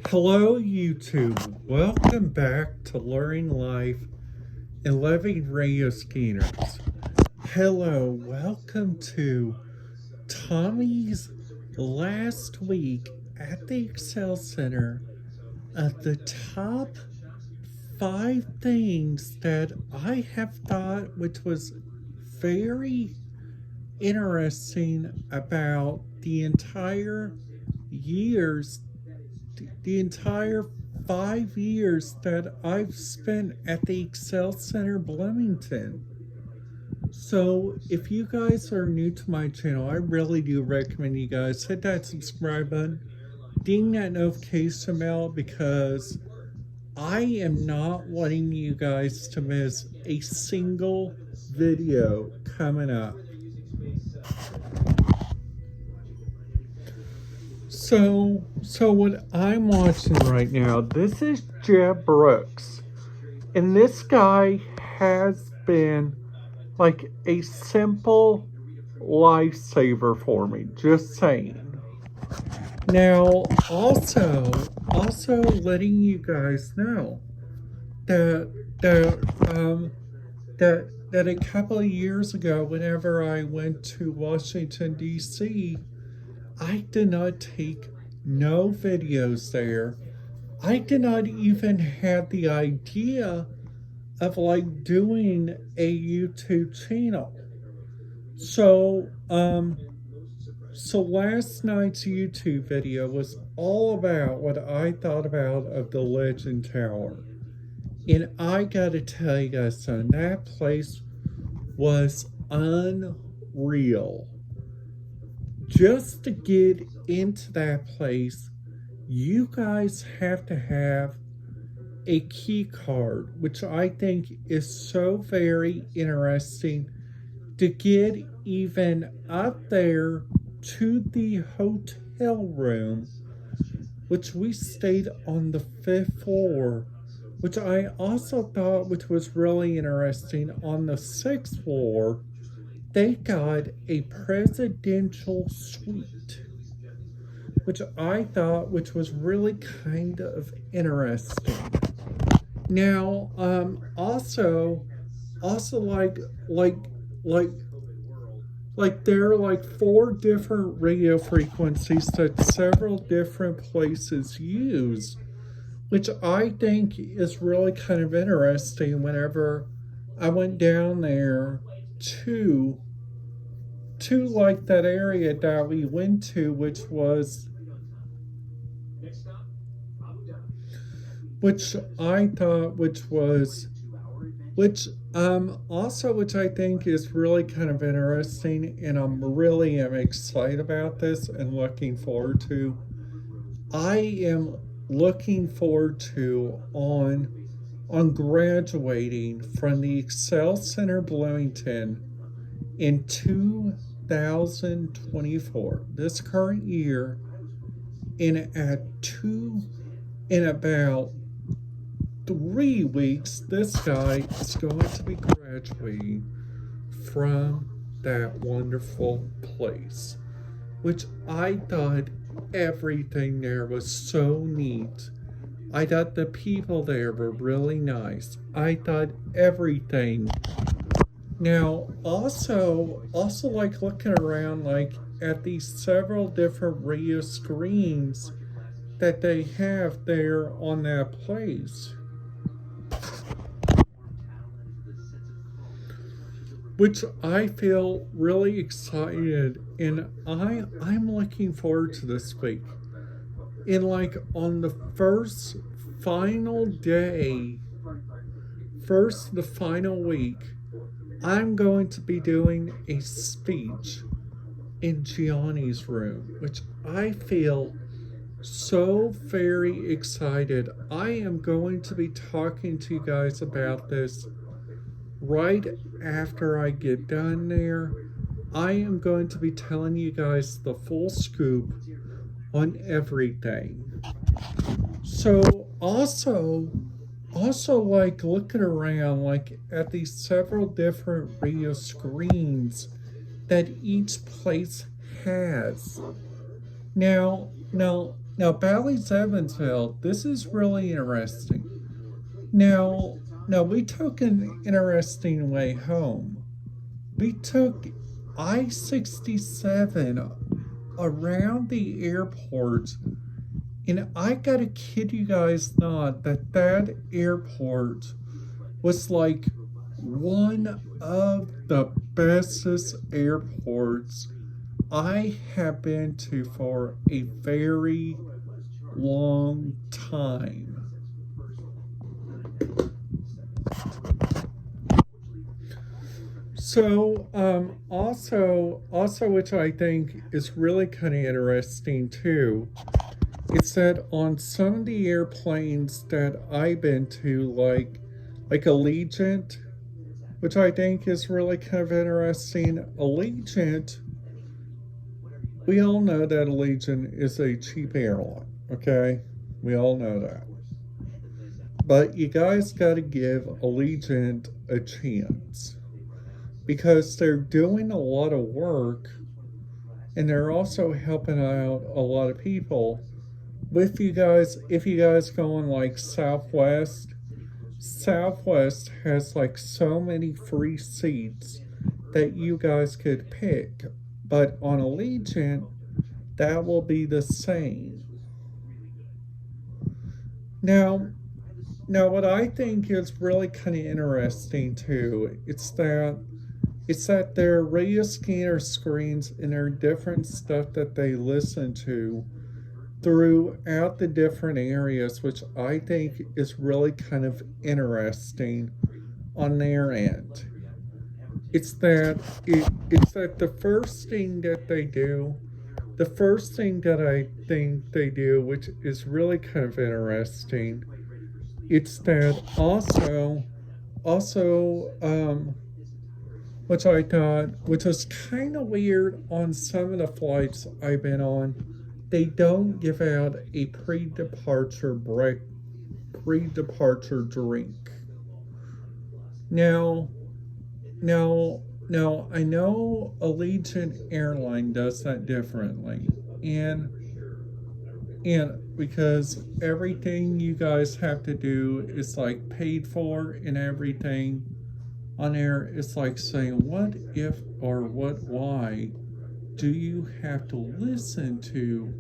Hello, YouTube. Welcome back to Learning Life and Living Radio Skinners. Hello, welcome to Tommy's last week at the Excel Center of the top 5 things that I have thought which was very interesting about years the entire 5 years that I've spent at the Excel Center Bloomington. So, if you guys are new to my channel, I really do recommend you guys hit that subscribe button, ding that notification bell, because I am not wanting you guys to miss a single video coming up. So what I'm watching right now, this is Jeb Brooks. And this guy has been like a simple lifesaver for me, just saying. Now, also letting you guys know that a couple of years ago, whenever I went to Washington, D.C., I did not take no videos there. I did not even have the idea of like doing a YouTube channel. So last night's YouTube video was all about what I thought about of the Legend Tower. And I gotta tell you guys something, that place was unreal. Just to get into that place, you guys have to have a key card, which I think is so very interesting to get even up there to the hotel room, which we stayed on the 5th floor, which I also thought which was really interesting. On the 6th floor, they got a presidential suite, which I thought which was really kind of interesting. Now, also like there are like 4 different radio frequencies that several different places use, which I think is really kind of interesting. Whenever I went down there to like that area that we went to, which I thought which I think is really kind of interesting, and I'm really am excited about this and looking forward to. I am looking forward to on graduating from the Excel Center Bloomington in 2024, this current year, in about 3 weeks, this guy is going to be graduating from that wonderful place, which I thought everything there was so neat. I thought the people there were really nice. I thought everything. Now, also like looking around like at these several different radio screens that they have there on that place, which I feel really excited, and I'm looking forward to this week. And like on the final the final week, I'm going to be doing a speech in Gianni's room, which I feel so very excited. I am going to be talking to you guys about this right after I get done there. I am going to be telling you guys the full scoop on everything. So also like looking around like at these several different radio screens that each place has. Now Now, Bally's Evansville, this is really interesting. Now, we took an interesting way home. We took I-67 around the airport, and I gotta kid you guys not that airport was like one of the bestest airports I have been to for a very long time. So, also, which I think is really kind of interesting too, it's that on some of the airplanes that I've been to, like Allegiant, which I think is really kind of interesting. Allegiant, we all know that Allegiant is a cheap airline, okay? We all know that. But you guys got to give Allegiant a chance because they're doing a lot of work and they're also helping out a lot of people. With you guys, if you guys go on like Southwest has like so many free seats that you guys could pick. But on Allegiant, that will be the same. Now, what I think is really kind of interesting too, it's that their radio scanner screens and their different stuff that they listen to throughout the different areas, which I think is really kind of interesting on their end. It's that the first thing that I think they do, which is really kind of interesting, it's that also, which I thought, which was kind of weird on some of the flights I've been on, they don't give out a pre-departure drink. Now, I know Allegiant Airline does that differently, and because everything you guys have to do is like paid for and everything on air, it's like saying, what if or what why do you have to listen to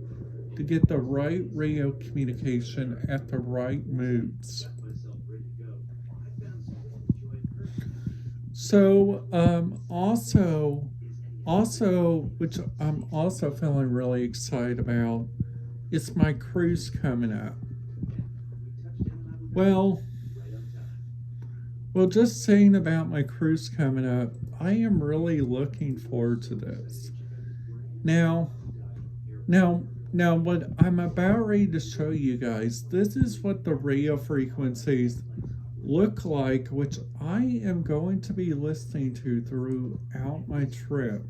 get the right radio communication at the right moods? So, which I'm also feeling really excited about, is my cruise coming up. Well, just saying about my cruise coming up, I am really looking forward to this. Now, what I'm about ready to show you guys, this is what the radio frequencies look like, which I am going to be listening to throughout my trip.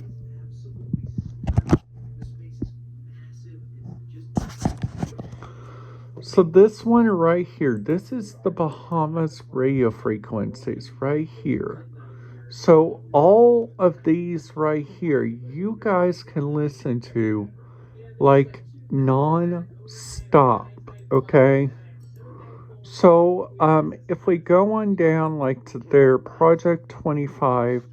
So this one right here, this is the Bahamas radio frequencies right here. So all of these right here, you guys can listen to like non-stop, okay? So if we go on down like to their Project 25,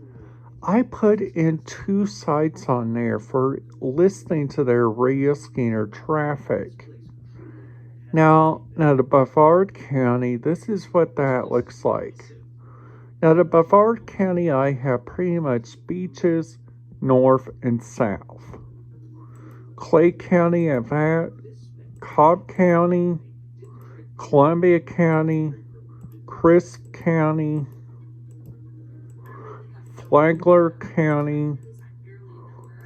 I put in 2 sites on there for listening to their radio scanner traffic. Now the Brevard County, this is what that looks like. Now the Brevard County, I have pretty much beaches, north and south. Clay County have that, Cobb County, Columbia County, Crisp County, Flagler County,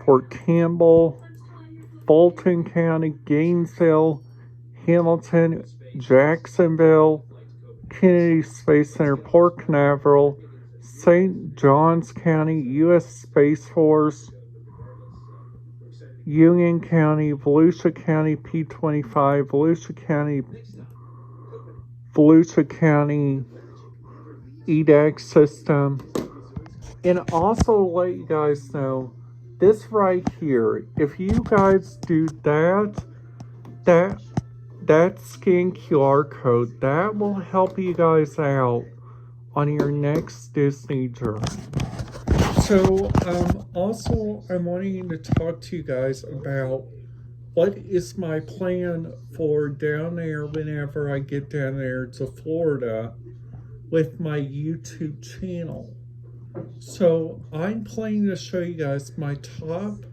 Fort Campbell, Fulton County, Gainesville, Hamilton, Jacksonville, Kennedy Space Center, Port Canaveral, St. Johns County, U.S. Space Force, Union County, Volusia County, P25, Volusia County, EDAC system. And also let you guys know, this right here, if you guys do that, that that scan QR code that will help you guys out on your next Disney journey. So, also, I'm wanting to talk to you guys about what is my plan for down there whenever I get down there to Florida with my YouTube channel. So, I'm planning to show you guys my top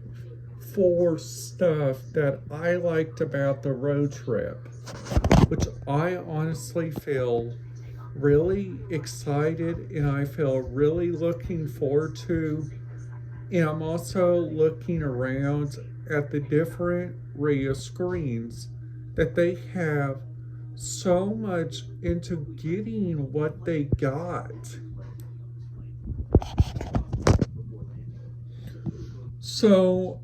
4 stuff that I liked about the road trip, which I honestly feel really excited and I feel really looking forward to. And I'm also looking around at the different radio screens that they have so much into getting what they got. So,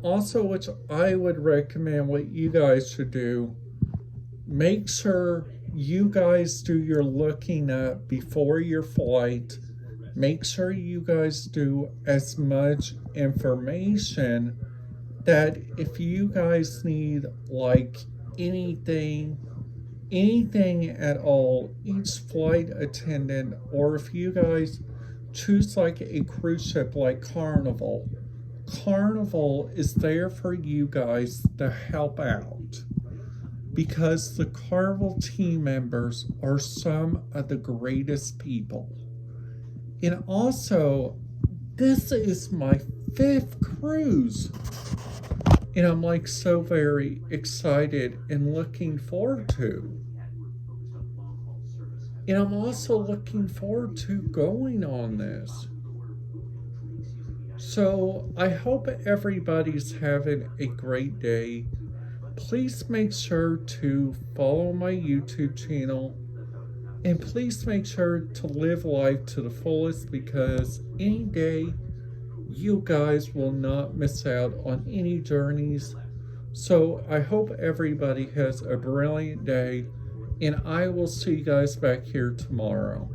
also, which I would recommend what you guys should do, make sure you guys do your looking up before your flight. Make sure you guys do as much information that if you guys need like anything at all, each flight attendant, or if you guys choose like a cruise ship like Carnival is there for you guys to help out, because the Carnival team members are some of the greatest people. And also, this is my 5th cruise. And I'm like so very excited and looking forward to. And I'm also looking forward to going on this. So I hope everybody's having a great day. Please make sure to follow my YouTube channel. And please make sure to live life to the fullest, because any day you guys will not miss out on any journeys. So I hope everybody has a brilliant day, and I will see you guys back here tomorrow.